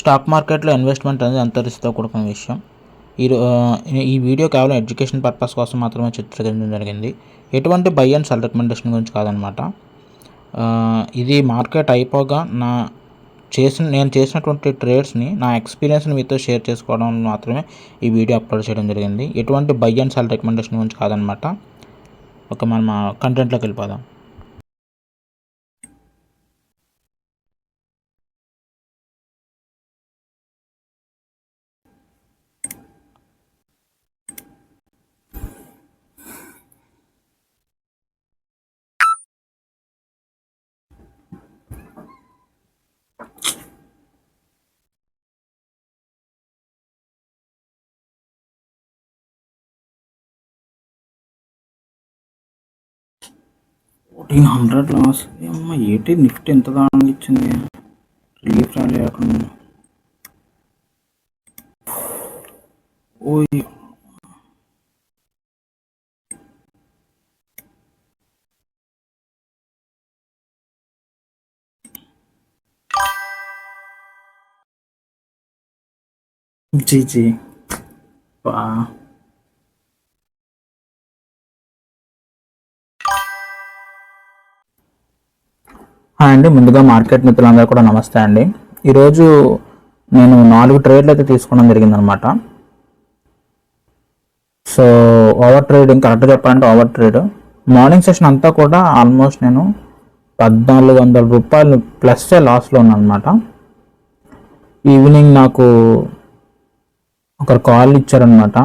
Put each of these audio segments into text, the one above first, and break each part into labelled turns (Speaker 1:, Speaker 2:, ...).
Speaker 1: Stock మార్కెట్లో investment అనేది ఎంత రిస్క్తో కూడుకున్న విషయం. ఈ వీడియో కేవలం ఎడ్యుకేషన్ పర్పస్ కోసం మాత్రమే చిత్రీకరించడం జరిగింది. ఎటువంటి బై అండ్ సెల్ రికమెండేషన్ గురించి కాదనమాట. ఇది మార్కెట్ అయిపోగా నేను చేసినటువంటి ట్రేడ్స్ని, నా ఎక్స్పీరియన్స్ని మీతో షేర్ చేసుకోవడం మాత్రమే ఈ వీడియో అప్లోడ్ చేయడం జరిగింది. ఎటువంటి బై అండ్ సెల్ రికమెండేషన్ గురించి కాదనమాట. మనం కంటెంట్లోకి వెళ్ళిపోదాం. $1,400 లాస్. అమ్మ ఏంటి నిఫ్టీ ఎంత దారుణంగా ఇచ్చింది. రిలీఫ్ రాలే అక్కడ. ఓయ్ జీ బా. అండి, ముందుగా మార్కెట్ మిత్రులందరూ కూడా నమస్తే అండి. ఈరోజు నేను 4 ట్రేడ్లు అయితే తీసుకోవడం జరిగిందనమాట. సో ఓవర్ ట్రేడింగ్, కరెక్ట్గా చెప్పాలంటే ఓవర్ ట్రేడ్. మార్నింగ్ సెషన్ అంతా కూడా ఆల్మోస్ట్ నేను $1,400 ప్లస్ లాస్లో ఉన్నాను అనమాట. ఈవినింగ్ నాకు ఒకరు కాల్ ఇచ్చారనమాట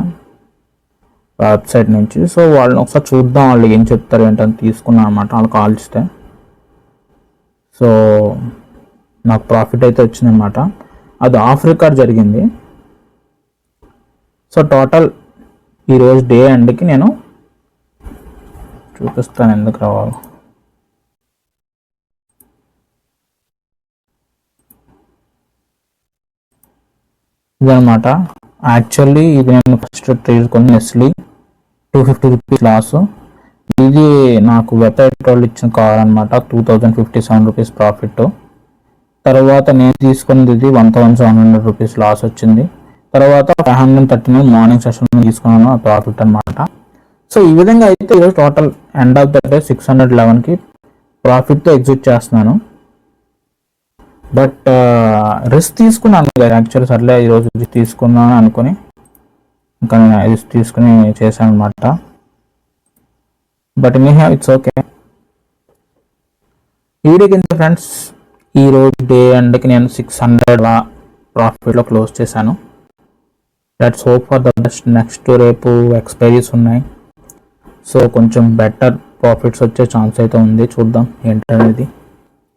Speaker 1: వెబ్సైట్ నుంచి. సో వాళ్ళని ఒకసారి చూద్దాం, వాళ్ళు ఏం చెప్తారు ఏంటని తీసుకున్నాను అనమాట. వాళ్ళు కాల్ ఇస్తే సో నాకు ప్రాఫిట్ అయితే వచ్చిందనమాట. అది ఆఫ్ రికార్డ్ జరిగింది. సో టోటల్ ఈరోజు డే ఎండ్కి నేను చూపిస్తాను ఎందుకు రావాలి. ఇదనమాట. యాక్చువల్లీ ఇది నేను ఫస్ట్ తీసుకొని నెస్లీ $250 లాస్. ఇది నాకు వెబ్సైట్ వాళ్ళు ఇచ్చిన కార్ అనమాట. $2,057 ప్రాఫిట్. తర్వాత నేను తీసుకున్నది ఇది $1,700 లాస్ వచ్చింది. తర్వాత 539 మార్నింగ్ సెషన్ తీసుకున్నాను, ఆ ప్రాఫిట్ అనమాట. సో ఈ విధంగా అయితే ఈరోజు total end of the day 611కి ప్రాఫిట్తో ఎగ్జిట్ చేస్తున్నాను. బట్ రిస్క్ తీసుకున్నాను యాక్చువల్లీ. సర్లే ఈరోజు తీసుకున్నాను అనుకుని ఇంకా నేను రిస్క్ తీసుకుని చేశాను అనమాట. బట్ మీ హ్యావ్ ఇట్స్ ఓకే. వీడియోకి ఇంత ఫ్రెండ్స్, ఈరోజు డే ఎండ్కి నేను 600 ప్రాఫిట్లో క్లోజ్ చేశాను. Let's hope for the best. Next రేపు ఎక్స్పైరీస్ ఉన్నాయి. సో కొంచెం బెటర్ ప్రాఫిట్స్ వచ్చే ఛాన్స్ అయితే ఉంది. చూద్దాం ఏంటనేది.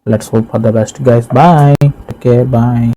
Speaker 1: Let's hope for the best guys. Bye, take care, bye.